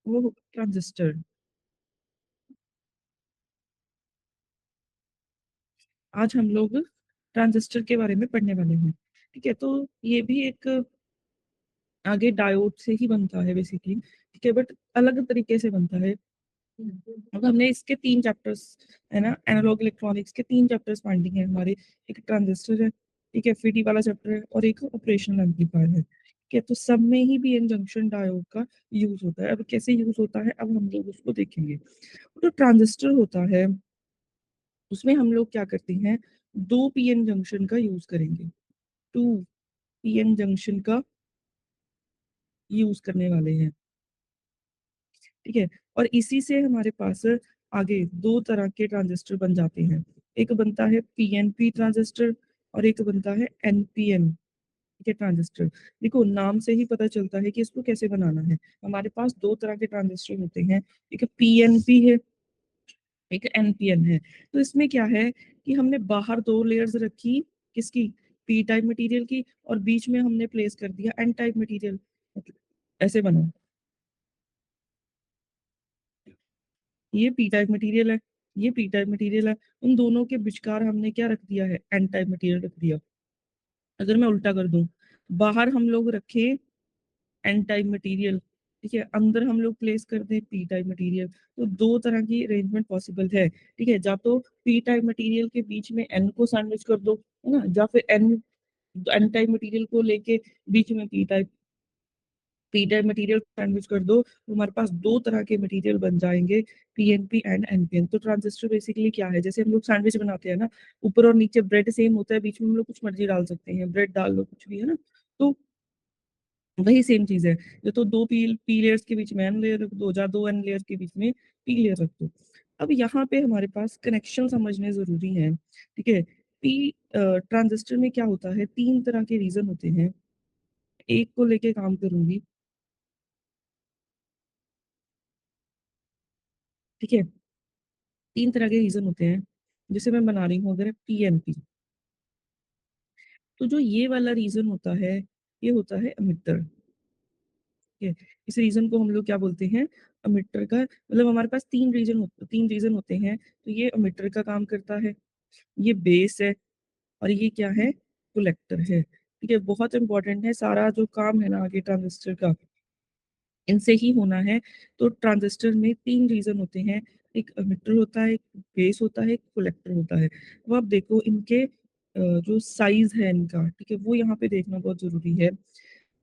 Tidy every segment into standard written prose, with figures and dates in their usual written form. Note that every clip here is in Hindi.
वो ट्रांजिस्टर। आज हम लोग ट्रांजिस्टर के बारे में पढ़ने वाले हैं। ठीक है, तो ये भी एक आगे डायोड से ही बनता है बेसिकली। ठीक है, बट अलग तरीके से बनता है। अब हमने इसके 3 चैप्टर्स है ना, एनालॉग इलेक्ट्रॉनिक्स के 3 चैप्टर्स पेंडिंग है हमारे। एक ट्रांजिस्टर है, ठीक है, एफईटी वाला चैप्टर है, और एक ऑपरेशनल एम्पलीफायर है। ठीक है, तो सब में ही पीएन जंक्शन डायोड का यूज होता है। अब कैसे यूज होता है, अब हम लोग उसको देखेंगे। तो ट्रांजिस्टर होता है, उसमें हम लोग क्या करते हैं, 2 पीएन जंक्शन का यूज करेंगे। 2 पीएन जंक्शन का यूज करने वाले हैं। ठीक है, और इसी से हमारे पास आगे 2 तरह के ट्रांजिस्टर बन जाते हैं। एक बनता है पीएनपी ट्रांजिस्टर, और एक बनता है एनपीएन के ट्रांजिस्टर। देखो नाम से ही पता चलता है कि इसको कैसे बनाना है। हमारे पास 2 तरह के ट्रांजिस्टर होते हैं, एक पीएनपी है, एक एनपीएन है। तो इसमें क्या है कि हमने बाहर 2 लेयर्स रखी, किसकी, पी टाइप मटेरियल की, और बीच में हमने प्लेस कर दिया एन टाइप मटेरियल। ऐसे बना, ये पी टाइप मटेरियल है, ये पी टाइप मटेरियल है। उन दोनों के विचकार हमने क्या रख दिया है, एन टाइप मटेरियल रख दिया। अगर मैं उल्टा कर दूं, बाहर हम लोग रखे एन टाइप मटेरियल, ठीक है, अंदर हम लोग प्लेस कर दें पी टाइप मटेरियल। तो 2 तरह की अरेंजमेंट पॉसिबल है। ठीक है, या तो पी टाइप मटेरियल के बीच में एन को सैंडविच कर दो, है ना, या फिर एन एन टाइप मटेरियल को लेके बीच में पी टाइप मटेरियल सैंडविच कर दो, तो हमारे पास 2 तरह के मटेरियल बन जाएंगे, पीएनपी एंड एनपीएन। तो ट्रांजिस्टर बेसिकली क्या है, जैसे हम लोग सैंडविच बनाते हैं ना, ऊपर और नीचे ब्रेड सेम होता है, बीच में हम लोग कुछ मर्जी डाल सकते हैं, ब्रेड डाल लो, कुछ भी, है ना। तो वही सेम चीज है। ये तो 2 पी लेयर्स के बीच में एन लेयर रख दो, या 2 एन लेयर के बीच में पी लेयर रख दो। अब यहाँ पे हमारे पास कनेक्शन समझने जरूरी है। ठीक है, पी ट्रांजिस्टर में क्या होता है, 3 तरह के रीजन होते हैं। एक को लेके काम करूंगी, ठीक है। 3 तरह के रीजन होते हैं, जैसे मैं बना रही हूँ अगर पीएनपी। तो जो ये वाला रीजन होता है, ये होता है अमिटर। ठीक है, इस रीजन को हम लोग क्या बोलते हैं, अमिटर का मतलब हमारे पास 3 रीजन होते हैं। तो ये अमिटर का काम करता है, ये बेस है, और ये क्या है, कलेक्टर है। ठीक है, बहुत इंपॉर्टेंट है, सारा जो काम है ना आगे ट्रांजिस्टर का, इनसे ही होना है। तो ट्रांजिस्टर में 3 रीजन होते हैं, एक एमिटर होता है, एक बेस होता है, एक कलेक्टर होता है। अब आप देखो इनके जो साइज है इनका, ठीक है, वो यहाँ पे देखना बहुत जरूरी है।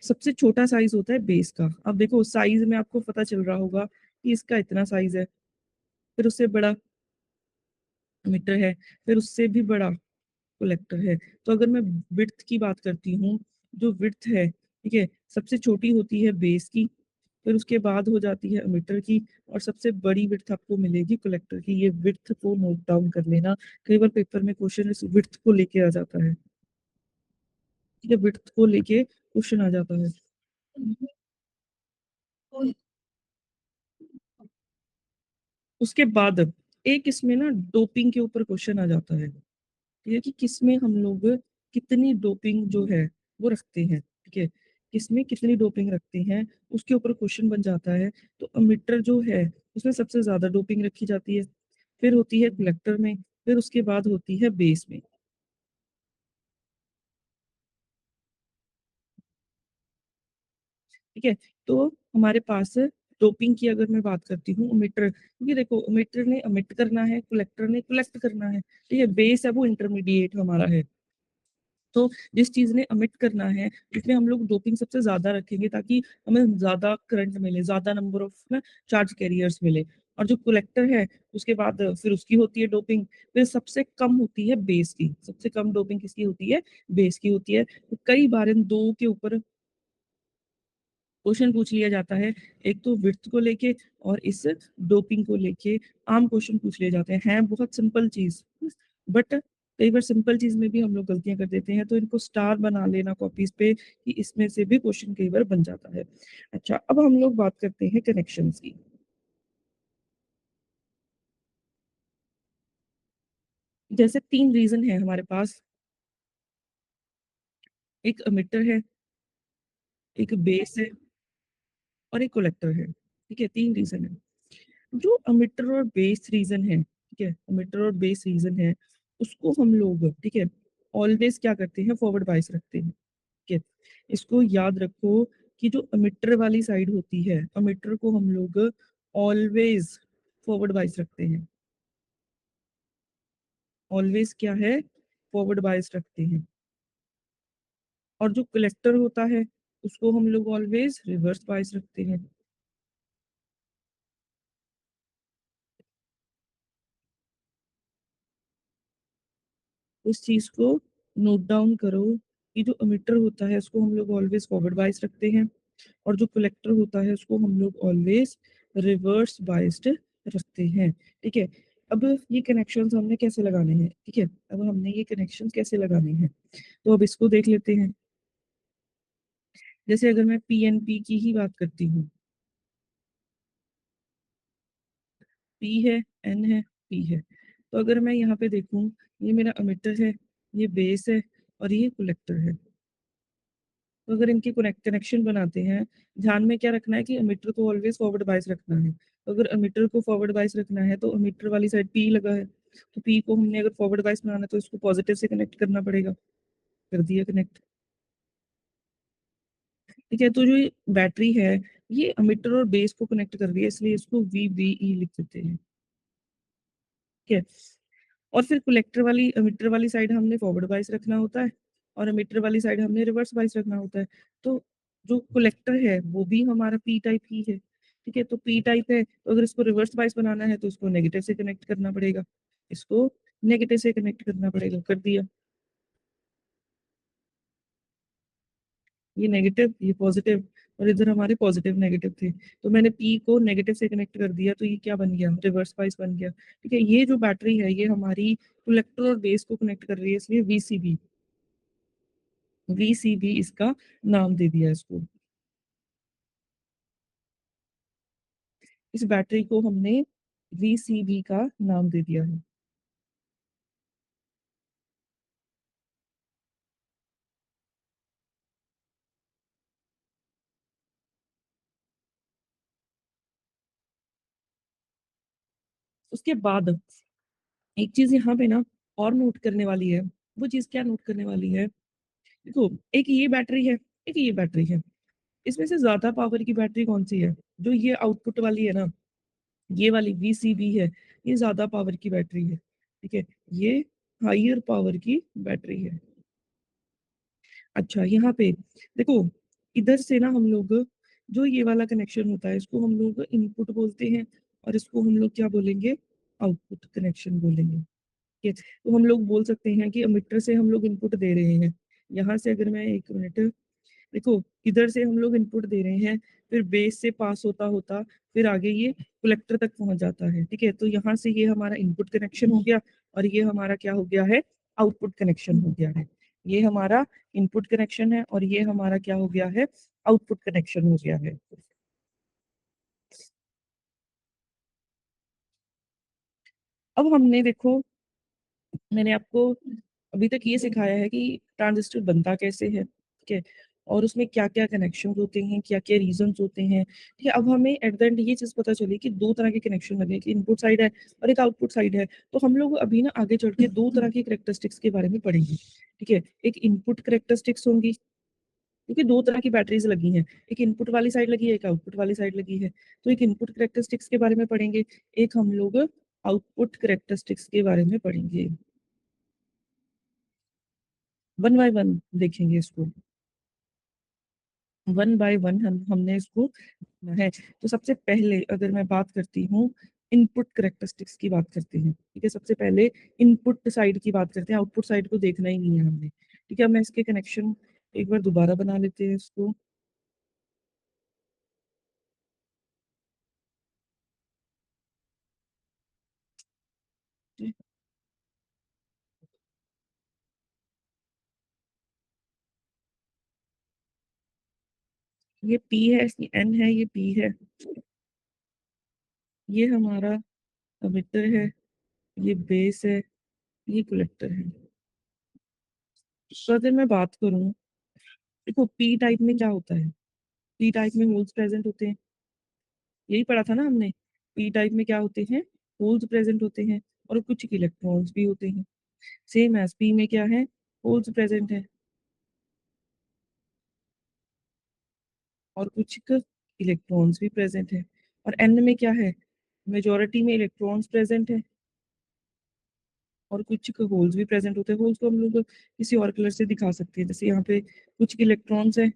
सबसे छोटा साइज होता है बेस का। अब देखो साइज में आपको पता चल रहा होगा कि इसका इतना साइज है, फिर उससे बड़ा मीटर है, फिर उससे भी बड़ा कलेक्टर है। तो अगर मैं विड्थ की बात करती हूँ, जो विड्थ है, ठीक है, सबसे छोटी होती है बेस की, फिर उसके बाद हो जाती है मीटर की, और सबसे बड़ी विड्थ आपको मिलेगी कलेक्टर की। ये विड्थ को नोट डाउन कर लेना, कई बार पेपर में क्वेश्चन इस विड्थ को लेके आ जाता है। ठीक है, विड्थ को लेके क्वेश्चन आ जाता है। उसके बाद एक इसमें ना डोपिंग के ऊपर क्वेश्चन आ जाता है। ठीक है, कि किसमें हम लोग कितनी डोपिंग जो है वो रखते हैं। ठीक है, किसमें कितनी डोपिंग रखते हैं, उसके ऊपर क्वेश्चन बन जाता है। तो अमीटर जो है उसमें सबसे ज्यादा डोपिंग रखी जाती है, फिर होती है कलेक्टर में, फिर उसके बाद होती है बेस में। ठीक है, तो हमारे पास डोपिंग की अगर मैं बात करती हूँ, अमीटर, क्योंकि देखो अमीटर ने अमिट करना है, कलेक्टर ने कलेक्ट करना है। ठीक है, बेस है वो इंटरमीडिएट हमारा है। तो जिस चीज ने अमिट करना है, उसमें हम लोग डोपिंग सबसे ज्यादा रखेंगे, ताकि हमें ज्यादा करंट मिले, ज्यादा नंबर ऑफ ना चार्ज कैरियर्स मिले। और जो कलेक्टर है, उसके बाद फिर उसकी होती है डोपिंग, फिर सबसे कम होती है बेस की। सबसे कम डोपिंग किसकी होती है, बेस की होती है। तो कई बार इन दो के ऊपर क्वेश्चन पूछ लिया जाता है, एक तो विड्थ को लेके और इस डोपिंग को लेके आम क्वेश्चन पूछ लिए जाते हैं। हैं बहुत सिंपल चीज, बट कई बार सिंपल चीज में भी हम लोग गलतियां कर देते हैं, तो इनको स्टार बना लेना कॉपीज पे, कि इसमें से भी क्वेश्चन कई बार बन जाता है। अच्छा, अब हम लोग बात करते हैं कनेक्शंस की। जैसे 3 रीजन है हमारे पास, एक अमिटर है, एक बेस है, और एक कलेक्टर है। ठीक है, 3 रीज़न है। जो एमिटर और बेस रीज़न है, ठीक है, एमिटर और बेस रीज़न है, उसको हम लोग, ठीक है, ऑलवेज़ क्या करते हैं, फॉरवर्ड बायस रखते हैं, ठीक है। इसको याद रखो कि जो एमिटर वाली साइड होती है, एमिटर को हम लोग ऑलवेज़ फॉरवर्ड बायस रखते हैं। ऑलवेज़ क्या है, फॉरवर्ड बायस रखते हैं। और जो कलेक्टर होता है, उसको हम लोग ऑलवेज़ रिवर्स बायस रखते हैं। उस चीज़ को नोट डाउन करो कि जो एमिटर होता है उसको हम लोग ऑलवेज़ फॉरवर्ड बायस रखते हैं और जो कलेक्टर होता है उसको हम लोग ऑलवेज़ रिवर्स बायस्ड रखते हैं, ठीक है? अब ये कनेक्शंस हमने कैसे लगाने हैं, ठीक है? अब हमने ये कनेक्शंस कैसे लगाने हैं, तो अब इसको देख लेते हैं। जैसे अगर मैं पीएनपी की ही बात करती हूँ, पी है, एन है, पी है। तो अगर मैं यहाँ पे देखूँ, ये मेरा एमिटर है, ये बेस है और ये कलेक्टर है। तो अगर इनकी कनेक्शन बनाते हैं, ध्यान में क्या रखना है कि एमिटर को ऑलवेज़ फॉरवर्ड बायस रखना है। तो अगर एमिटर को फॉरवर्ड बायस रखना है तो एमिटर वाली साइड पी लगा है, तो पी को हमने अगर फॉरवर्ड बायस बनाना है तो इसको पॉजिटिव से कनेक्ट करना पड़ेगा। कर दिया कनेक्ट, ठीक है? तो जो ये बैटरी है, ये एमिटर और बेस को कनेक्ट कर रही है, इसलिए इसको वीबीई लिख देते हैं, ठीक है? और फिर कलेक्टर वाली एमिटर वाली साइड हमने फॉरवर्ड बायस रखना होता है और एमिटर वाली साइड हमने रिवर्स बायस रखना होता है। तो जो कलेक्टर है वो भी हमारा पी टाइप ही है, ठीक है? तो पी टाइप है, तो अगर इसको रिवर्स बायस बनाना है तो इसको नेगेटिव से कनेक्ट करना पड़ेगा। इसको नेगेटिव से कनेक्ट करना पड़ेगा, कर दिया। ये नेगेटिव, ये पॉजिटिव और इधर हमारे पॉजिटिव नेगेटिव थे। तो मैंने पी को नेगेटिव से कनेक्ट कर दिया तो ये क्या बन गया? रिवर्स बायस बन गया, ठीक है? ये जो बैटरी है ये हमारी कलेक्टर और बेस को कनेक्ट कर रही है, इसलिए वीसीबी, वीसीबी इसका नाम दे दिया इसको। इस बैटरी को हमने वीसीबी का नाम दे दिया है। उसके बाद एक चीज़ यहाँ पे ना और नोट करने वाली है, वो चीज़ क्या नोट करने वाली है? देखो, एक ये बैटरी है, एक ये बैटरी है। इसमें से ज़्यादा पावर की बैटरी कौन-सी है? जो ये आउटपुट वाली है ना, ये वाली वीसीबी है, ये ज़्यादा पावर की बैटरी है, ठीक है? ये हायर पावर की बैटरी है। अच्छा, यहाँ पे देखो, इधर से ना हम लोग जो ये वाला कनेक्शन होता है, इसको हम लोग इनपुट बोलते हैं और इसको हम लोग क्या बोलेंगे? आउटपुट कनेक्शन बोलेंगे। ठीक है? तो हम लोग बोल सकते हैं कि एमिटर से हम लोग इनपुट दे रहे हैं। यहाँ से अगर मैं 1 मिनट देखो, इधर से हम लोग इनपुट दे रहे हैं, फिर बेस से पास होता-होता फिर आगे ये कलेक्टर तक पहुँच जाता है, ठीक है? तो यहाँ से ये हमारा इनपुट कनेक्शन हो गया और ये हमारा क्या हो गया है? आउटपुट कनेक्शन हो गया है। ये हमारा इनपुट कनेक्शन है और ये हमारा क्या हो गया है? आउटपुट कनेक्शन हो गया है। अब हमने देखो, मैंने आपको अभी तक ये सिखाया है कि ट्रांजिस्टर बनता कैसे है, ठीक है? और उसमें क्या-क्या कनेक्शंस होते हैं, क्या-क्या रीज़न्स होते हैं, ठीक है? अब हमें एट द एंड ये चीज़ पता चली कि 2 तरह के कनेक्शन लगे, एक इनपुट साइड है और एक आउटपुट साइड है। तो हम लोग अभी ना आगे चल के 2 तरह की कैरेक्टरिस्टिक्स के बारे में पढ़ेंगे, ठीक है? एक इनपुट कैरेक्टरिस्टिक्स होंगी, क्योंकि 2 तरह की बैटरीज़ लगी हैं। एक इनपुट वाली साइड लगी है, एक आउटपुट वाली साइड लगी है। तो एक इनपुट कैरेक्टरिस्टिक्स के बारे में पढ़ेंगे, एक हम लोग आउटपुट कैरेक्टरिस्टिक्स के बारे में पढ़ेंगे। वन बाय वन देखेंगे इसको, वन बाय वन हमने इसको देखना है। तो सबसे पहले अगर मैं बात करती हूँ, इनपुट कैरेक्टरिस्टिक्स की बात करते हैं, ठीक है? सबसे पहले इनपुट साइड की बात करते हैं, आउटपुट साइड को देखना ही नहीं है हमने, ठीक है? अब मैं इसके कनेक्शन एक बार दोबारा बना लेते हैं इसको। ये पी है, ये एन है, ये पी है, ये हमारा एमिटर है, ये बेस है, ये कलेक्टर है। तो अगर मैं बात करूँ, देखो पी टाइप में क्या होता है? पी टाइप में होल्स प्रेज़ेंट होते हैं, यही पढ़ा था ना हमने। पी टाइप में क्या होते हैं, होल्स प्रेजेंट होते हैं और कुछ इलेक्ट्रॉन्स भी होते हैं। सेम एज पी में क्या है, होल्स प्रेजेंट है और कुछ इलेक्ट्रॉन्स भी प्रेजेंट है। और एन में क्या है, मेजोरिटी में इलेक्ट्रॉन्स प्रेजेंट है और कुछ होल्स भी प्रेजेंट होते हैं। होल्स को हम लोग किसी और कलर से दिखा सकते हैं, जैसे यहाँ पे कुछ इलेक्ट्रॉन्स है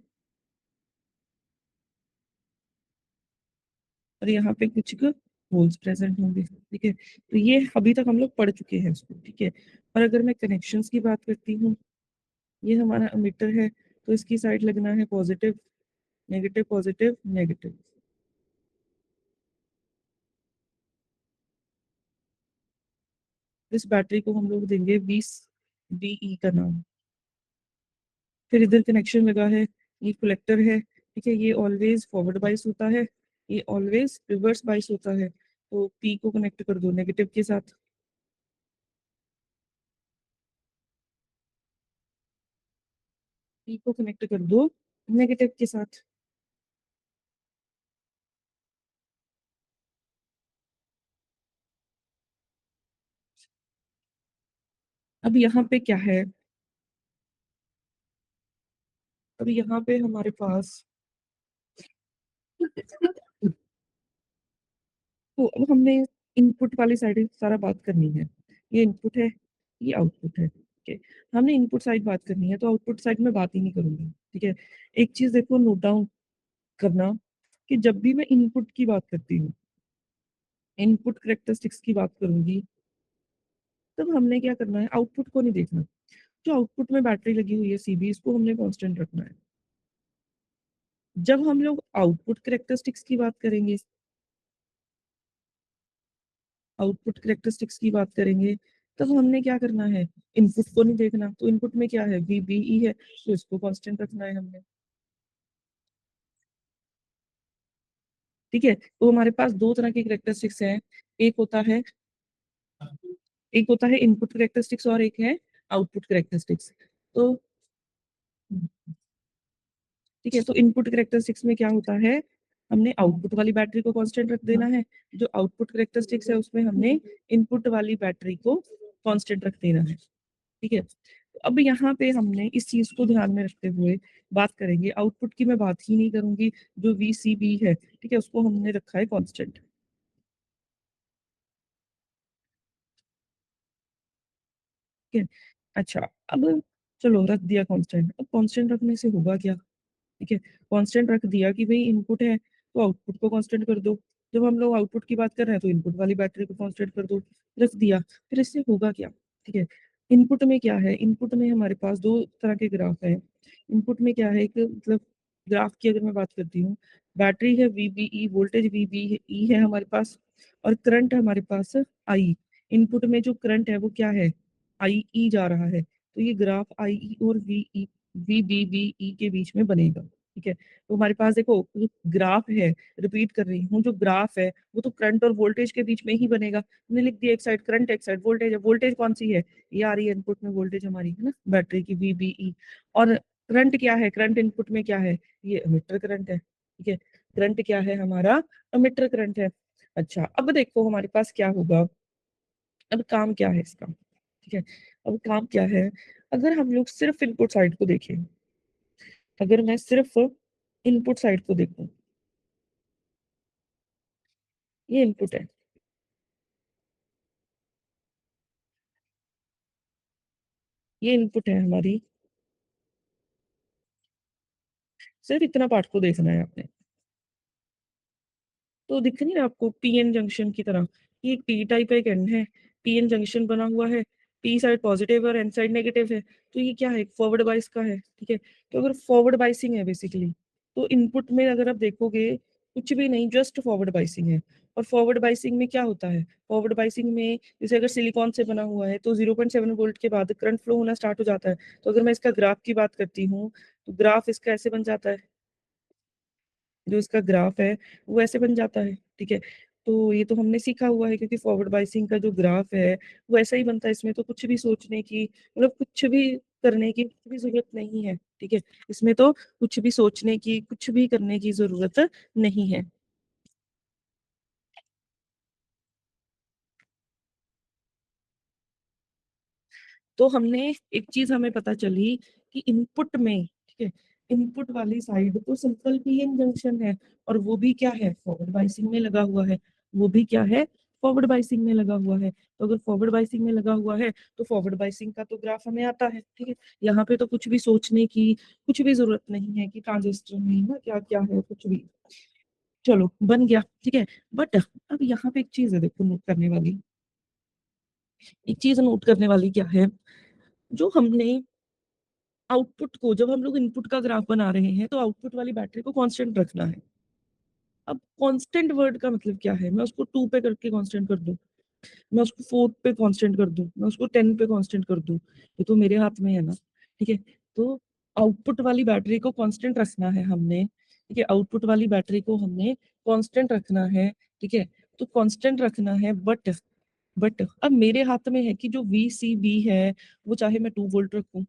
और यहाँ पे कुछ होल्स प्रेजेंट होंगे। ठीक है, तो ये अभी तक हम लोग पढ़ चुके हैं इसको। ठीक है, और अगर मैं कनेक्शंस की बात करती हूँ, ये हमारा अमीटर है, तो इसकी साइड लगना है पॉजिटिव नेगेटिव पॉजिटिव नेगेटिव। इस बैटरी को हम लोग देंगे 20 VE का नाम। फिर इधर कनेक्शन लगा है, ये कलेक्टर है। ठीक है, ये ऑलवेज फॉरवर्ड बाइस होता है, ये ऑलवेज रिवर्स बाइस होता है। तो पी को कनेक्ट कर दो नेगेटिव के साथ, पी को कनेक्ट कर दो नेगेटिव के साथ। अब यहाँ पे क्या है, अब यहाँ पे हमारे पास, तो अब हमने इनपुट वाली साइड सारा बात करनी है। ये इनपुट है, ये आउटपुट है। ठीक है, हमने इनपुट साइड बात करनी है, तो आउटपुट साइड में बात ही नहीं करूंगी। ठीक है, एक चीज देखो नोट डाउन करना, कि जब भी मैं इनपुट की बात करती हूँ, इनपुट करेक्टरिस्टिक्स की बात करूंगी, तब हमने क्या करना है, आउटपुट को नहीं देखना। जो आउटपुट में बैटरी लगी हुई है सीबी, इसको हमने कांस्टेंट रखना है। जब हम लोग आउटपुट करेक्टरिस्टिक्स की बात करेंगे, आउटपुट करेक्टरिस्टिक्स की बात करेंगे, तब हमने क्या करना है, इनपुट को नहीं देखना। तो इनपुट में क्या है, VBE है, तो इसको कांस्टेंट रखना है हमने। ठीक है, तो हमारे पास दो तरह के करेक्टरिस्टिक्स हैं। एक होता है एक होता है इनपुट करेक्टरिस्टिक्स और एक है आउटपुट करेक्टरिस्टिक्स। तो ठीक है, तो इनपुट करेक्टरिस्टिक्स में क्या होता है, हमने आउटपुट वाली बैटरी को कांस्टेंट रख देना है। जो आउटपुट करेक्टरिस्टिक्स है उसमें हमने इनपुट वाली बैटरी को कांस्टेंट रख देना है। ठीक है, तो अब यहाँ पे हमने इस चीज को ध्यान में रखते हुए बात करेंगे। आउटपुट की मैं बात ही नहीं करूंगी, जो VCB है, ठीक है, उसको हमने रखा है कांस्टेंट। ठीक है, अच्छा, अब चलो रख दिया कांस्टेंट। अब कांस्टेंट रखने से होगा क्या, ठीक है, कांस्टेंट रख दिया कि भाई इनपुट है तो आउटपुट को कांस्टेंट कर दो। जब हम लोग आउटपुट की बात कर रहे हैं तो इनपुट वाली बैटरी को कांस्टेंट कर दो, रख दिया। फिर इससे होगा क्या, ठीक है, इनपुट में क्या है, इनपुट में हमारे पास दो तरह के ग्राफ है। इनपुट में क्या है, एक मतलब ग्राफ की अगर मैं बात करती हूँ, बैटरी है VBE, वोल्टेज VBE है हमारे पास, और करंट है हमारे पास I। इनपुट में जो करंट है वो क्या है, IE जा रहा है। तो ये ग्राफ IE और VBBE के बीच में बनेगा। ठीक है, तो हमारे पास देखो जो ग्राफ है, रिपीट कर रही हूँ, जो ग्राफ है वो तो करंट और वोल्टेज के बीच में ही बनेगा। हमने लिख दिया एक साइड करंट एक साइड वोल्टेज है। वोल्टेज कौन सी है, ये आ रही है इनपुट में, वोल्टेज हमारी है ना बैटरी की VBE। और करंट क्या है, करंट इनपुट में क्या है, ये एमिटर करंट है। ठीक है, करंट क्या है हमारा, एमिटर करंट है। अच्छा, अब देखो हमारे पास क्या होगा, अब काम क्या है इसका। ठीक है, अब काम क्या है, अगर हम लोग सिर्फ इनपुट साइड को देखें, अगर मैं सिर्फ इनपुट साइड को देखूं, ये इनपुट है, ये इनपुट है हमारी, सिर्फ इतना पार्ट को देखना है आपने। तो दिख नहीं रहा आपको पीएन जंक्शन की तरह, ये एक पी टाइप है, एक एन है। पीएन जंक्शन बना हुआ है, पी साइड पॉजिटिव है और एन साइड नेगेटिव है। तो ये क्या है, फॉरवर्ड बाइस का है। ठीक है, तो अगर फॉरवर्ड बाइसिंग है बेसिकली, तो इनपुट में अगर आप देखोगे कुछ भी नहीं, जस्ट फॉरवर्ड बाइसिंग है। और फॉरवर्ड बाइसिंग में क्या होता है, फॉरवर्ड बाइसिंग में जैसे अगर सिलिकॉन से बना हुआ है तो 0.7 वोल्ट के बाद करंट फ्लो होना स्टार्ट हो जाता है। तो अगर मैं इसका ग्राफ की बात करती हूँ, तो ग्राफ इसका ऐसे बन जाता है, जो इसका ग्राफ है वो ऐसे बन जाता है। ठीक है, तो ये तो हमने सीखा हुआ है, क्योंकि फॉरवर्ड बाइसिंग का जो ग्राफ है वो ऐसा ही बनता है। इसमें तो कुछ भी सोचने की, मतलब कुछ भी करने की कुछ भी जरूरत नहीं है। ठीक है, इसमें तो कुछ भी सोचने की, कुछ भी करने की जरूरत नहीं है। तो हमने एक चीज हमें पता चली कि इनपुट में, ठीक है, इनपुट वाली साइड तो सिंपल पीएन जंक्शन है, और वो भी क्या है, फॉरवर्ड बाइसिंग में लगा हुआ है। वो भी क्या है, फॉरवर्ड बाइसिंग में लगा हुआ है। तो अगर फॉरवर्ड बाइसिंग में लगा हुआ है तो फॉरवर्ड बाइसिंग का तो ग्राफ हमें आता है, ठीक है। यहाँ पे तो कुछ भी सोचने की कुछ भी जरूरत नहीं है कि ट्रांजिस्टर में ना क्या क्या है, कुछ भी। चलो बन गया, ठीक है। बट अब यहाँ पे एक चीज है, देखो नोट करने वाली, एक चीज नोट करने वाली क्या है, जो हमने आउटपुट को, जब हम लोग इनपुट का ग्राफ बना रहे हैं तो आउटपुट वाली बैटरी को कांस्टेंट रखना है। अब कांस्टेंट वर्ड का मतलब क्या है, मैं उसको 2 पे करके कांस्टेंट कर दूं, मैं उसको 4 पे कांस्टेंट कर दूं, मैं उसको 10 पे कांस्टेंट कर दूं, ये तो मेरे हाथ में है ना, ठीक है। तो आउटपुट वाली बैटरी को कांस्टेंट रखना है हमने, ठीक है, आउटपुट वाली बैटरी को हमने कांस्टेंट रखना है, ठीक है। तो कांस्टेंट रखना है, बट अब मेरे हाथ में है कि जो VCB है, वो चाहे मैं 2 वोल्ट रखूं,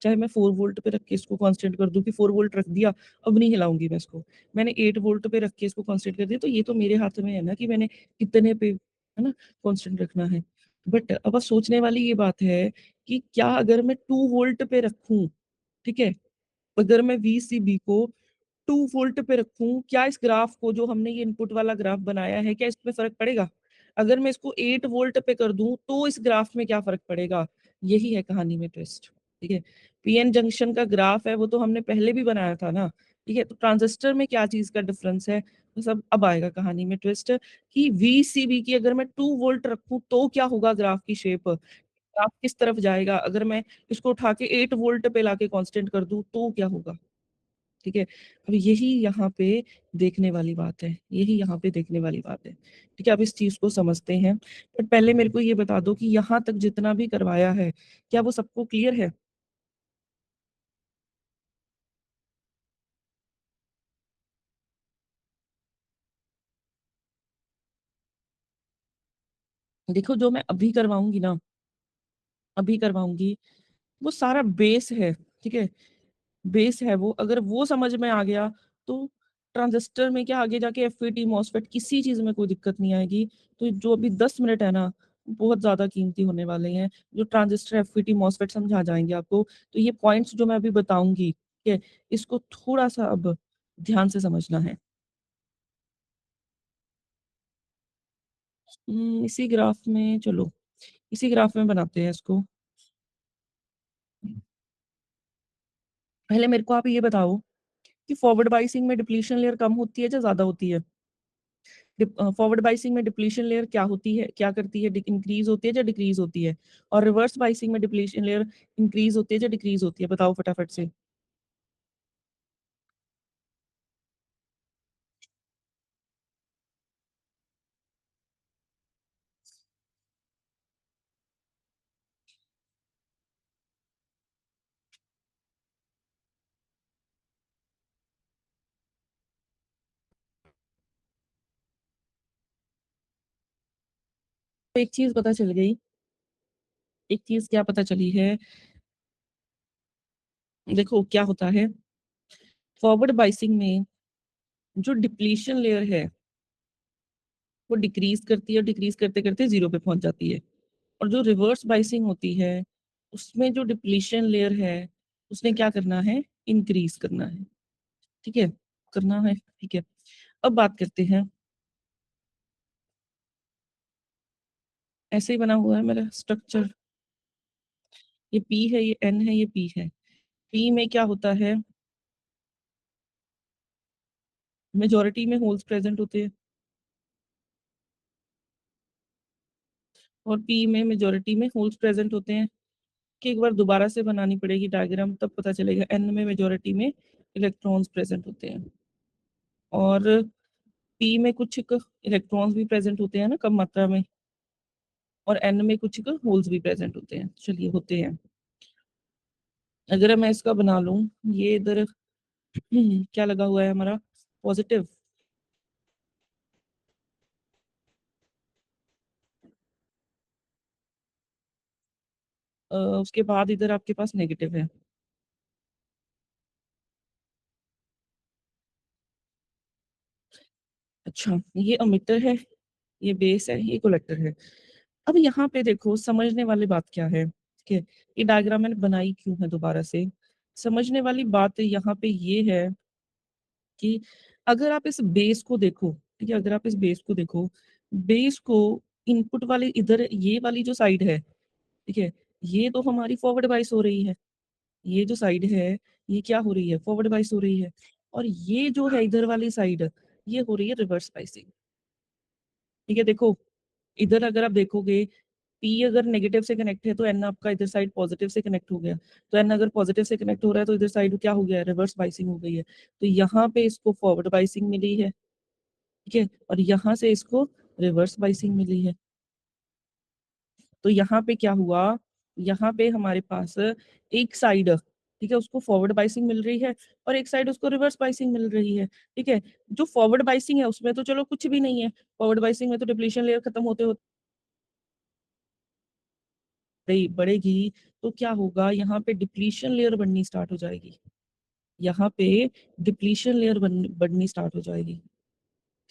चाहे मैं 4 वोल्ट पे रख के इसको कांस्टेंट कर दूं कि 4 वोल्ट रख दिया, अब नहीं हिलाऊंगी मैं इसको। मैंने 8 वोल्ट पे रख के इसको कांस्टेंट कर दिया, तो ये तो मेरे हाथ में है ना कि मैंने कितने पे, है ना, कांस्टेंट रखना है। बट अब सोचने वाली ये बात है कि क्या अगर मैं 2 वोल्ट पे रखूं, ठीक है, अगर मैं VCB को 2 वोल्ट पे रखूं, क्या इस ग्राफ को, जो हमने ये इनपुट वाला ग्राफ बनाया है, क्या इसमें फर्क पड़ेगा? अगर मैं इसको 8 वोल्ट पे कर दूं तो इस ग्राफ में क्या फर्क पड़ेगा? यही है कहानी में ट्विस्ट, ठीक है। पीएन जंक्शन का ग्राफ है वो तो हमने पहले भी बनाया था ना, ठीक है। तो ट्रांजिस्टर में क्या चीज का डिफरेंस है, बस अब आएगा कहानी में ट्विस्ट, कि VCB की अगर मैं 2 वोल्ट रखूं तो क्या होगा, ग्राफ की शेप, ग्राफ किस तरफ जाएगा, अगर मैं इसको उठा के 8 वोल्ट पे लाके कांस्टेंट कर दूं तो क्या होगा, ठीक है। अब यही यहाँ पे देखने वाली बात है, यही यहाँ पे देखने वाली बात है, ठीक है। अब इस चीज को समझते हैं, बट पहले मेरे को ये बता दो कि यहाँ तक जितना भी करवाया है, क्या वो सबको क्लियर है? देखो जो मैं अभी करवाऊंगी ना, अभी करवाऊंगी, वो सारा बेस है, ठीक है, बेस है वो। अगर वो समझ में आ गया तो ट्रांजिस्टर में क्या आगे जाके FET मॉसफेट किसी चीज में कोई दिक्कत नहीं आएगी। तो जो अभी 10 मिनट है ना, बहुत ज्यादा कीमती होने वाले हैं, जो ट्रांजिस्टर FET मॉसफेट समझा जाएंगे आपको। तो ये पॉइंट्स जो मैं अभी बताऊंगी, ठीक है, इसको थोड़ा सा अब ध्यान से समझना है। इसी ग्राफ में चलो, इसी ग्राफ में बनाते हैं इसको। पहले मेरे को आप ये बताओ कि फॉरवर्ड बाइसिंग में डिप्लीशन लेयर कम होती है या ज्यादा होती है? फॉरवर्ड बाइसिंग में डिप्लीशन लेयर क्या होती है, क्या करती है, इंक्रीज होती है या डिक्रीज होती है? और रिवर्स बाइसिंग में डिप्लीशन लेयर इंक्रीज होती है या डिक्रीज होती है? बताओ फटाफट से। तो एक चीज पता चल गई, एक चीज क्या पता चली है, देखो क्या होता है, फॉरवर्ड बाइसिंग में जो डिप्लीशन लेयर है वो डिक्रीज करती है, डिक्रीज करते करते 0 पे पहुंच जाती है। और जो रिवर्स बाइसिंग होती है, उसमें जो डिप्लीशन लेयर है, उसने क्या करना है, इंक्रीज करना है, ठीक है, करना है, ठीक है। अब बात करते हैं, ऐसे ही बना हुआ है मेरा स्ट्रक्चर, ये पी है, ये एन है, ये पी है। पी में क्या होता है, मेजोरिटी में होल्स प्रेजेंट होते हैं, और पी में मेजोरिटी में होल्स प्रेजेंट होते हैं। कि एक बार दोबारा से बनानी पड़ेगी डायग्राम, तब पता चलेगा। एन में मेजोरिटी में इलेक्ट्रॉन्स प्रेजेंट होते हैं, और पी में कुछ इलेक्ट्रॉन्स भी प्रेजेंट होते हैं ना, कम मात्रा में, और एन में कुछ होल्स भी प्रेजेंट होते हैं, चलिए होते हैं। अगर मैं इसका बना लूं, ये इधर क्या लगा हुआ है हमारा, पॉजिटिव, उसके बाद इधर आपके पास नेगेटिव है। अच्छा, ये अमिटर है, ये बेस है, ये कलेक्टर है। अब यहाँ पे देखो समझने वाली बात क्या है, ठीक है, ये डायग्राम मैंने बनाई क्यों है दोबारा से, समझने वाली बात यहाँ पे ये है कि अगर आप इस बेस को देखो, ठीक है, अगर आप इस बेस को देखो, बेस को इनपुट वाले इधर ये वाली जो साइड है, ठीक है, ये तो हमारी फॉरवर्ड बाइस हो रही है, ये जो साइड है ये क्या हो रही है, फॉरवर्ड बाइस हो रही है, और ये जो है इधर वाली साइड ये हो रही है रिवर्स बाइसिंग। ठीक है, देखो इधर अगर आप देखोगे पी अगर नेगेटिव से कनेक्ट है तो एन आपका इधर साइड पॉजिटिव से कनेक्ट हो गया, तो एन अगर पॉजिटिव से कनेक्ट हो रहा है तो इधर साइड क्या हो गया, रिवर्स बाइसिंग हो गई है, तो यहाँ पे इसको फॉरवर्ड बाइसिंग मिली है, ठीक है, और यहाँ से इसको रिवर्स बाइसिंग मिली है। तो यहाँ पे क्या हुआ, यहाँ पे हमारे पास एक साइड, ठीक है, उसको फॉरवर्ड बाइसिंग मिल रही है और एक साइड उसको रिवर्स बाइसिंग मिल रही है। ठीक है, जो फॉरवर्ड बाइसिंग है उसमें तो चलो कुछ भी नहीं है, फॉरवर्ड बाइसिंग में तो डिप्लीशन लेयर खत्म होते होते बढ़ेगी, तो क्या होगा, यहाँ पे डिप्लीशन लेयर बननी स्टार्ट हो जाएगी, यहाँ पे डिप्लीशन लेयर बढ़नी स्टार्ट हो जाएगी।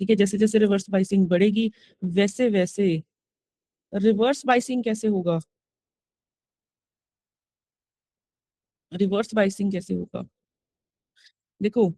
ठीक है, जैसे जैसे रिवर्स बाइसिंग बढ़ेगी वैसे वैसे, रिवर्स बाइसिंग कैसे होगा, रिवर्स बाइसिंग कैसे होगा, देखो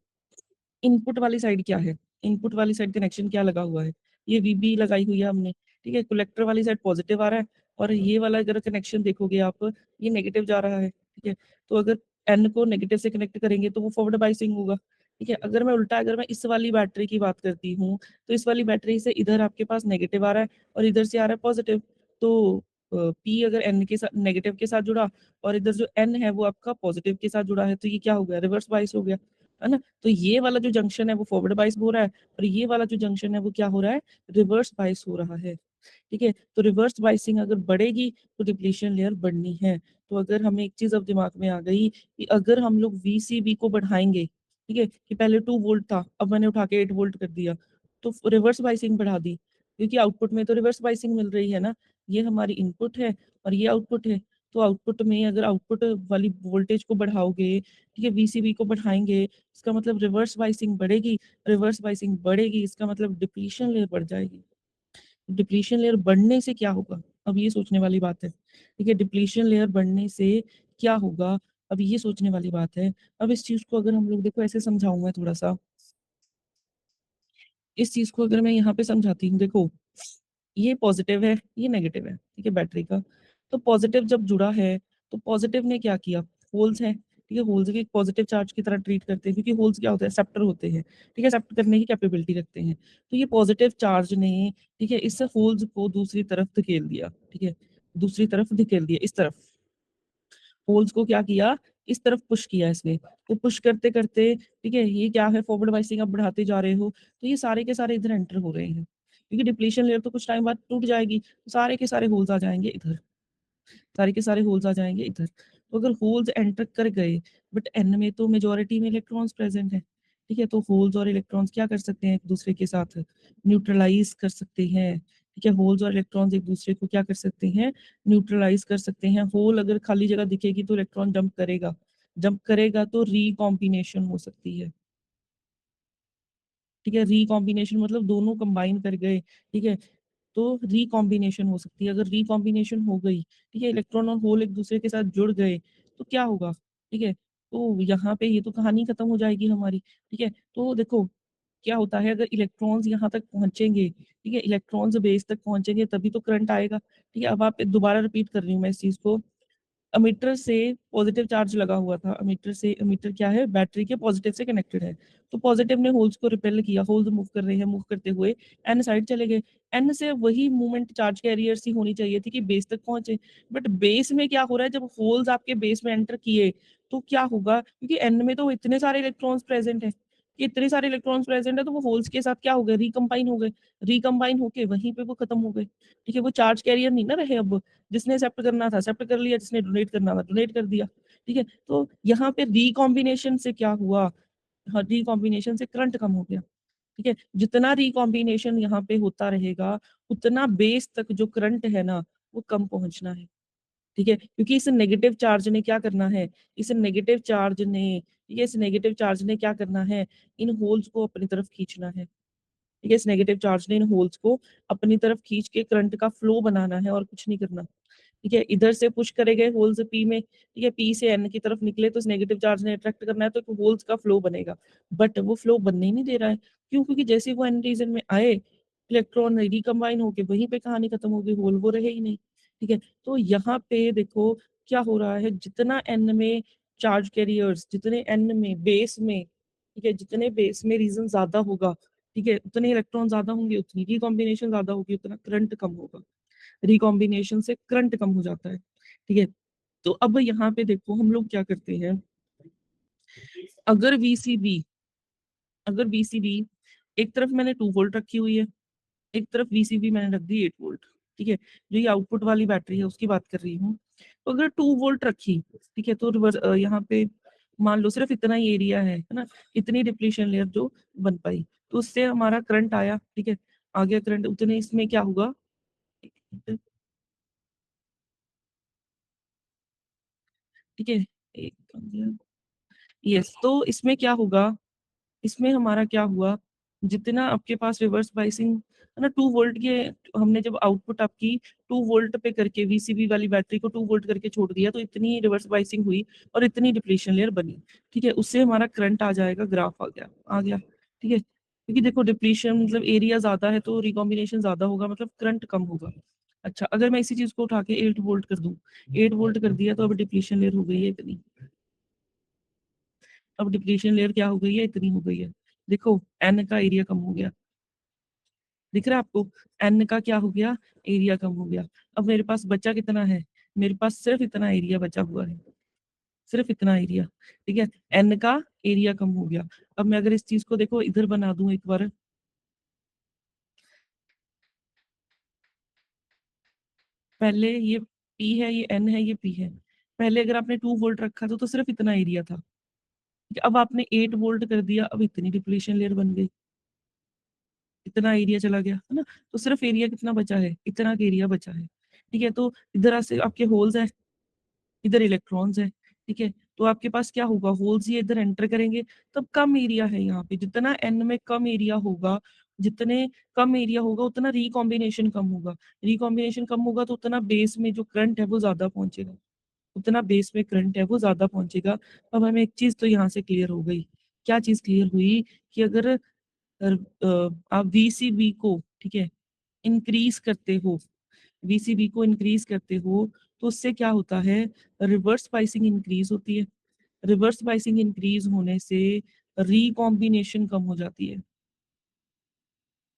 इनपुट वाली साइड क्या है, इनपुट वाली साइड कनेक्शन क्या लगा हुआ है, ये वीबी लगाई हुई है हमने, ठीक है, कलेक्टर वाली साइड पॉजिटिव आ रहा है और ये वाला अगर कनेक्शन देखोगे आप, ये नेगेटिव जा रहा है। ठीक है, तो अगर एन को नेगेटिव से कनेक्ट करेंगे तो वो फॉरवर्ड बाइसिंग होगा। ठीक है, अगर मैं उल्टा, अगर मैं इस वाली बैटरी की बात करती हूँ तो इस वाली बैटरी से इधर आपके पास नेगेटिव आ रहा है और इधर से आ रहा है पॉजिटिव, तो पी अगर एन के साथ नेगेटिव के साथ जुड़ा और इधर जो एन है वो आपका पॉजिटिव के साथ जुड़ा है, तो ये क्या हो गया, रिवर्स बाइस हो गया, है ना। तो ये वाला जो जंक्शन है वो फॉरवर्ड बाइस हो रहा है और ये वाला जो जंक्शन है वो क्या हो रहा है, रिवर्स बाइस हो रहा है। ठीक है, तो रिवर्स बाइसिंग अगर बढ़ेगी तो डिप्लीशन लेयर बढ़नी है। तो अगर हमें एक चीज अब दिमाग में आ गई कि अगर हम लोग वीसीबी को बढ़ाएंगे, ठीक है, कि पहले 2 वोल्ट था अब मैंने उठा के 8 वोल्ट कर दिया, तो रिवर्स बाइसिंग बढ़ा दी, क्योंकि आउटपुट में तो रिवर्स बाइसिंग मिल रही है ना, ये हमारी इनपुट है और ये आउटपुट है, तो आउटपुट में अगर आउटपुट वाली वोल्टेज को बढ़ाओगे, ठीक है, वीसीबी को बढ़ाएंगे, इसका मतलब रिवर्स बाइसिंग बढ़ेगी, रिवर्स बाइसिंग बढ़ेगी इसका मतलब डिप्लीशन लेयर बढ़ जाएगी। डिप्लीशन लेयर बढ़ने से क्या होगा, अब ये सोचने वाली बात है। ठीक है, डिप्लीशन लेयर बढ़ने से क्या होगा, अब ये सोचने वाली बात है। अब इस चीज को अगर हम लोग देखो ऐसे समझाऊं मैं थोड़ा सा, इस चीज को अगर मैं यहाँ पे समझाती हूँ, देखो ये पॉजिटिव है ये नेगेटिव है, ठीक है, बैटरी का, तो पॉजिटिव जब जुड़ा है तो पॉजिटिव ने क्या किया, होल्स है, ठीक है, होल्स के पॉजिटिव चार्ज की तरह ट्रीट करते हैं, क्योंकि होल्स क्या होते हैं, एक्सेप्टर होते हैं, ठीक है, एक्सेप्ट करने की कैपेबिलिटी रखते हैं, तो ये पॉजिटिव चार्ज ने, ठीक है, इस होल्स को दूसरी तरफ धकेल दिया, ठीक है, दूसरी तरफ धकेल दिया, इस तरफ होल्स को क्या किया, इस तरफ पुश किया इसने, तो पुश करते करते, ठीक है, ये क्या है, फॉरवर्ड बाइसिंग आप बढ़ाते जा रहे हो, तो ये सारे के सारे इधर एंटर हो रहे हैं, क्योंकि डिप्लीशन लेयर तो कुछ टाइम बाद टूट जाएगी, तो सारे के सारे होल्स आ जाएंगे इधर, सारे के सारे होल्स आ जाएंगे इधर, तो अगर होल्स एंटर कर गए, बट एन में तो मेजोरिटी में इलेक्ट्रॉन्स प्रेजेंट है, ठीक है, तो होल्स और इलेक्ट्रॉन्स क्या कर सकते हैं, एक दूसरे के साथ न्यूट्रलाइज कर सकते हैं, ठीक है, होल्स और इलेक्ट्रॉन्स एक दूसरे को क्या कर सकते हैं, न्यूट्रलाइज कर सकते हैं। होल अगर खाली जगह दिखेगी तो इलेक्ट्रॉन जंप करेगा, जंप करेगा तो रीकॉम्बिनेशन हो सकती है, ठीक है, रीकॉम्बिनेशन मतलब दोनों कंबाइन कर गए, ठीक है, तो रिकॉम्बिनेशन हो सकती है, अगर रिकॉम्बिनेशन हो गई, ठीक है, इलेक्ट्रॉन और होल एक दूसरे के साथ जुड़ गए, तो क्या होगा, ठीक है, तो यहाँ पे ये तो कहानी खत्म हो जाएगी हमारी। ठीक है, तो देखो क्या होता है, अगर इलेक्ट्रॉन्स यहाँ तक पहुंचेंगे, ठीक है, इलेक्ट्रॉन्स बेस तक पहुंचेंगे तभी तो करंट आएगा। ठीक है, अब आप दोबारा रिपीट कर रही हूँ मैं इस चीज को, अमीटर से पॉजिटिव चार्ज लगा हुआ था, अमीटर से, अमीटर क्या है, बैटरी के पॉजिटिव से कनेक्टेड है, तो पॉजिटिव ने होल्स को रिपेल किया, होल्स मूव कर रहे हैं, मूव करते हुए एन साइड चले गए, एन से वही मूवमेंट चार्ज कैरियर सी होनी चाहिए थी कि बेस तक पहुंचे, बट बेस में क्या हो रहा है, जब होल्स आपके बेस में एंटर किए तो क्या होगा, क्योंकि एन में तो इतने सारे इलेक्ट्रॉन्स प्रेजेंट है, कि इतने सारे इलेक्ट्रॉन्स प्रेजेंट है, तो वो होल्स के साथ क्या हो गए, रिकम्बाइन हो गए, रिकम्बाइन होके वहीं पे वो खत्म हो गए। ठीक है, वो चार्ज कैरियर नहीं ना रहे अब, जिसने एक्सेप्ट करना था एक्सेप्ट कर लिया, जिसने डोनेट करना था डोनेट कर दिया। ठीक है, तो यहाँ पे रिकॉम्बिनेशन से क्या हुआ, हाँ, रिकॉम्बिनेशन से करंट कम हो गया। ठीक है, जितना रिकॉम्बिनेशन यहाँ पे होता रहेगा उतना बेस तक जो करंट है ना वो कम पहुंचना है। ठीक है, क्योंकि इस नेगेटिव चार्ज ने क्या करना है, इस नेगेटिव चार्ज ने, ये इस नेगेटिव चार्ज ने क्या करना है, इन होल्स को अपनी तरफ खींचना है। ठीक है, इस नेगेटिव चार्ज ने इन होल्स को अपनी तरफ खींच के करंट का फ्लो बनाना है और कुछ नहीं करना। ठीक है, इधर से पुश करे गए होल्स पी में, ठीक है, पी से एन की तरफ निकले तो इस नेगेटिव चार्ज ने अट्रैक्ट करना है तो होल्स का फ्लो बनेगा, बट वो फ्लो बनने ही नहीं दे रहा है। क्यों? क्योंकि जैसे वो एन रीजन में आए, इलेक्ट्रॉन रिकम्बाइन होके वहीं पे कहानी खत्म हो गई, होल वो रहे ही नहीं। ठीक है, तो यहाँ पे देखो क्या हो रहा है, जितना एन में चार्ज कैरियर्स, जितने एन में बेस में, ठीक है, जितने बेस में रीजन ज्यादा होगा, ठीक है, उतने इलेक्ट्रॉन ज्यादा होंगे, उतनी रिकॉम्बिनेशन ज्यादा होगी, उतना करंट कम होगा। रिकॉम्बिनेशन से करंट कम हो जाता है। ठीक है, तो अब यहाँ पे देखो हम लोग क्या करते हैं, अगर वीसीबी, अगर वीसीबी एक तरफ मैंने 2 वोल्ट रखी हुई है, एक तरफ वीसीबी मैंने रख दी 8 वोल्ट। ठीक है, जो ये आउटपुट वाली बैटरी है उसकी बात कर रही हूँ। तो अगर 2 वोल्ट रखी, ठीक है, तो यहाँ पे मान लो सिर्फ इतना ही एरिया है ना, इतनी डिप्लीशन लेयर जो बन पाई, तो उससे हमारा करंट आया। ठीक है, आ गया करंट, उतने इसमें क्या होगा, ठीक है, एक, यस, तो इसमें क्या होगा, इसमें हमारा क्या हुआ, जितना आपके पास रिवर्स बाइसिंग है ना, 2 वोल्ट के, हमने जब आउटपुट आपकी 2 वोल्ट पे करके वीसीबी वाली बैटरी को 2 वोल्ट करके छोड़ दिया तो इतनी रिवर्स बाइसिंग हुई और इतनी डिप्लीशन लेयर बनी। ठीक है, उससे हमारा करंट आ जाएगा, ग्राफ आ गया, आ गया। ठीक है, क्योंकि देखो डिप्लीशन मतलब एरिया ज्यादा है तो रिकॉम्बिनेशन ज्यादा होगा, मतलब करंट कम होगा। अच्छा, अगर मैं इसी चीज को उठा के 8 वोल्ट कर दूं, 8 वोल्ट कर दिया तो अब डिप्लीशन लेयर हो गई है इतनी, अब डिप्लीशन लेयर क्या हो गई है, इतनी हो गई है। देखो एन का एरिया कम हो गया, दिख रहा है आपको, एन का क्या हो गया, एरिया कम हो गया। अब मेरे पास बचा कितना है, मेरे पास सिर्फ इतना एरिया बचा हुआ है, सिर्फ इतना एरिया। ठीक है, एन का एरिया कम हो गया। अब मैं अगर इस चीज को देखो इधर बना दूं एक बार, पहले ये पी है, ये एन है, ये पी है। पहले अगर आपने 2 वोल्ट रखा था तो सिर्फ इतना एरिया था, ठीक है, अब आपने 8 वोल्ट कर दिया, अब इतनी डिप्लीशन लेयर बन गई, इतना एरिया चला गया है ना। तो सिर्फ एरिया कितना बचा है, इतना एरिया बचा है। ठीक है, तो इधर से आपके होल्स है, इधर इलेक्ट्रॉन्स है। ठीक है, तो आपके पास क्या होगा, होल्स ये इधर एंटर करेंगे, तब कम एरिया है यहाँ पे, जितना एन में कम एरिया होगा, जितने कम एरिया होगा उतना रिकॉम्बिनेशन कम होगा, रिकॉम्बिनेशन कम होगा तो उतना बेस में जो करंट है वो ज्यादा पहुंचेगा, उतना बेस में करंट है वो ज्यादा पहुंचेगा। अब हमें एक चीज तो यहाँ से क्लियर हो गई, क्या चीज क्लियर हुई, कि अगर आप वीसीबी को, ठीक है, इंक्रीज करते हो, वीसीबी को इंक्रीज करते हो तो उससे क्या होता है, रिवर्स बाइसिंग इंक्रीज होती है, रिवर्स बाइसिंग इंक्रीज होने से रिकॉम्बिनेशन कम हो जाती है,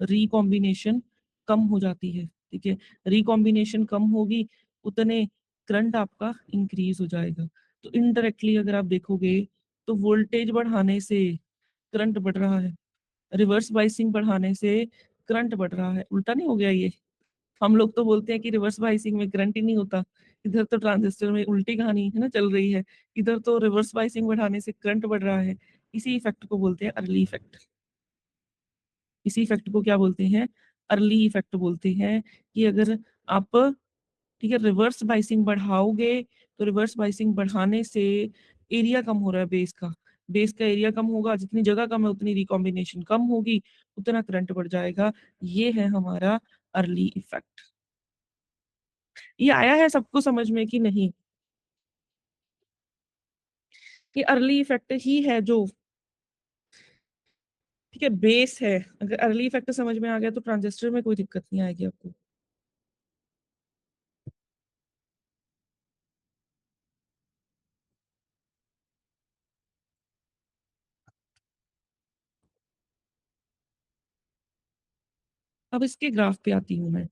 रिकॉम्बिनेशन कम हो जाती है। ठीक है, रिकॉम्बिनेशन कम होगी, उतने करंट आपका इंक्रीज हो जाएगा। तो इनडायरेक्टली अगर आप देखोगे तो वोल्टेज बढ़ाने से करंट बढ़ रहा है, रिवर्स बाइसिंग बढ़ाने से करंट बढ़ रहा है, उल्टा नहीं हो गया ये। हम लोग तो बोलते हैं कि रिवर्स बाइसिंग में करंट ही नहीं होता, इधर तो ट्रांजिस्टर में उल्टी कहानी है ना चल रही है, इधर तो रिवर्स बाइसिंग बढ़ाने से करंट बढ़ रहा है। इसी इफेक्ट को बोलते हैं अर्ली इफेक्ट, इसी इफेक्ट को क्या बोलते हैं, अर्ली इफेक्ट बोलते हैं। कि अगर आप, ठीक है, रिवर्स बाइसिंग बढ़ाओगे तो रिवर्स बाइसिंग बढ़ाने से एरिया कम हो रहा है बेस का, बेस का एरिया कम होगा, जितनी जगह कम है उतनी रिकॉम्बिनेशन कम होगी, उतना करंट बढ़ जाएगा। ये है हमारा अर्ली इफेक्ट। ये आया है सबको समझ में कि नहीं, ये अर्ली इफेक्ट ही है जो, ठीक है, बेस है। अगर अर्ली इफेक्ट समझ में आ गया तो ट्रांजिस्टर में कोई दिक्कत नहीं आएगी आपको। अब इसके ग्राफ पे आती हूँ मैं।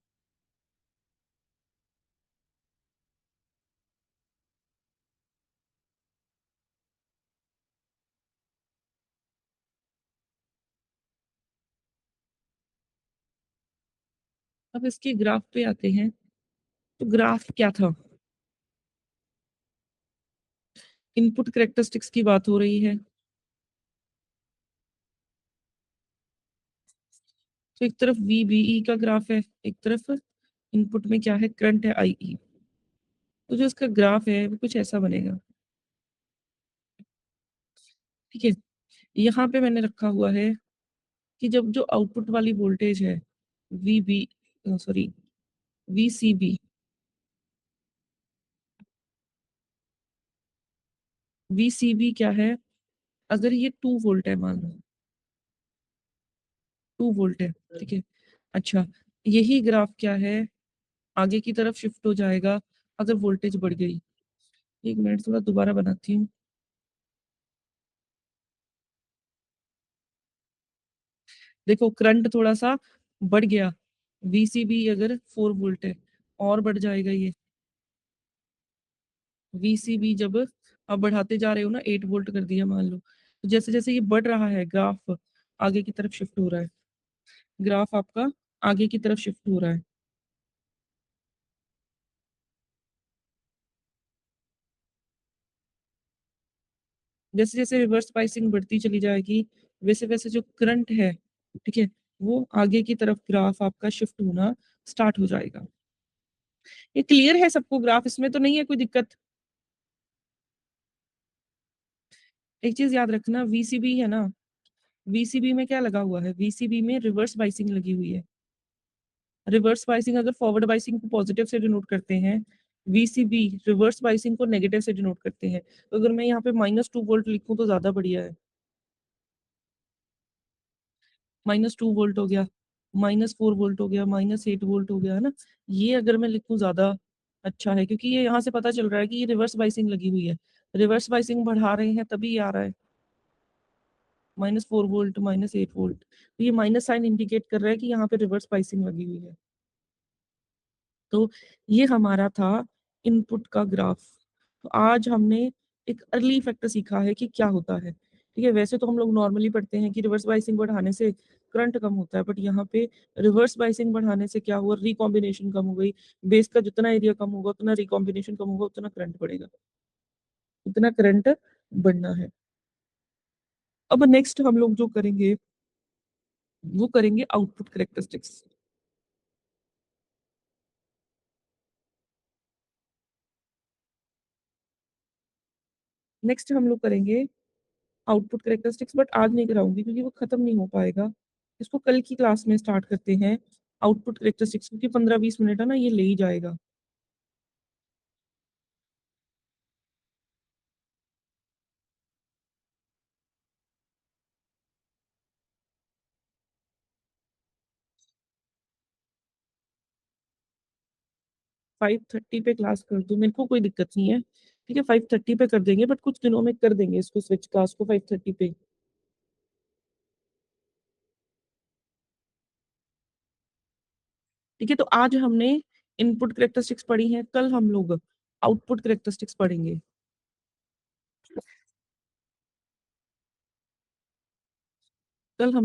अब इसके ग्राफ पे आते हैं, तो ग्राफ क्या था, इनपुट करेक्टरिस्टिक्स की बात हो रही है। तो एक तरफ वीबीई का ग्राफ है, एक तरफ इनपुट में क्या है, करंट है आईई। तो जो इसका ग्राफ है वो कुछ ऐसा बनेगा। ठीक है, यहाँ पे मैंने रखा हुआ है कि जब जो आउटपुट वाली वोल्टेज है, वीबी, सॉरी, वीसीबी, वीसीबी क्या है? अगर ये 2 वोल्ट है मान लो, 2 वोल्ट है, ठीक है? अच्छा, यही ग्राफ क्या है? आगे की तरफ शिफ्ट हो जाएगा अगर वोल्टेज बढ़ गई। 1 मिनट थोड़ा दोबारा बनाती हूँ। देखो करंट थोड़ा-सा बढ़ गया, वीसीबी अगर 4 वोल्ट है और बढ़ जाएगा ये। वीसीबी जब आप बढ़ाते जा रहे हो ना, 8 वोल्ट कर दिया मान लो, तो जैसे-जैसे ये बढ़ रहा है ग्राफ आगे की तरफ शिफ्ट हो रहा है। ग्राफ आपका आगे की तरफ शिफ्ट हो रहा है। जैसे-जैसे रिवर्स बायसिंग बढ़ती चली जाएगी, वैसे-वैसे जो करंट है, ठीक है? वो आगे की तरफ ग्राफ आपका शिफ्ट होना स्टार्ट हो जाएगा। ये क्लियर है सबको ग्राफ? इसमें तो नहीं है कोई दिक्कत? एक चीज़ याद रखना, वीसीबी है ना, वीसीबी में क्या लगा हुआ है? वीसीबी में रिवर्स बायसिंग लगी हुई है। रिवर्स बायसिंग अगर फॉरवर्ड बायसिंग को पॉजिटिव से डिनोट करते हैं, वीसीबी रिवर्स बायसिंग को नेगेटिव से डिनोट करते हैं। तो अगर मैं यहाँ पे -2 वोल्ट लिखूँ तो ज़्यादा बढ़िया है। -2 वोल्ट हो गया, -4 वोल्ट हो गया, -8 वोल्ट हो गया, है ना? ये अगर मैं लिखूँ ज़्यादा अच्छा है, क्योंकि ये यहाँ से पता चल रहा है कि ये रिवर्स बायसिंग लगी हुई है। रिवर्स बायसिंग बढ़ा रहे हैं तभी ये आ रहा है, -4 वोल्ट, -8 वोल्ट। तो ये माइनस साइन इंडिकेट कर रहा है कि यहाँ पे रिवर्स बायसिंग लगी हुई है। तो ये हमारा था इनपुट का ग्राफ। तो आज हमने एक अर्ली इफेक्ट सीखा है कि क्या होता है। ठीक है, वैसे तो हम लोग नॉर्मली पढ़ते हैं कि रिवर्स बायसिंग बढ़ाने से करंट कम होता है, बट यहाँ पे रिवर्स बायसिंग बढ़ाने से क्या हुआ, रिकॉम्बिनेशन कम हो गई। बेस का जितना एरिया कम होगा उतना रिकॉम्बिनेशन कम होगा, उतना करंट बढ़ेगा, उतना करंट बढ़ना है। अब नेक्स्ट हम लोग जो करेंगे वो करेंगे आउटपुट करेक्टरिस्टिक्स। नेक्स्ट हम लोग करेंगे आउटपुट कैरेक्टरिस्टिक्स, बट आज नहीं कराऊंगी क्योंकि वो खत्म नहीं हो पाएगा। इसको कल की क्लास में स्टार्ट करते हैं, आउटपुट कैरेक्टरिस्टिक्स, क्योंकि 15-20 मिनट है ना, ये ले ही जाएगा। फाइव थर्टी पे क्लास कर दूं, मेरे को कोई दिक्कत नहीं है, ठीक है? 5:30 पे कर देंगे, बट कुछ दिनों में कर देंगे इसको, स्विच क्लास को 5:30 पे। ठीक है, तो आज हमने इनपुट कैरेक्टरिस्टिक्स पढ़ी हैं, कल हम लोग आउटपुट कैरेक्टरिस्टिक्स पढ़ेंगे। कल हम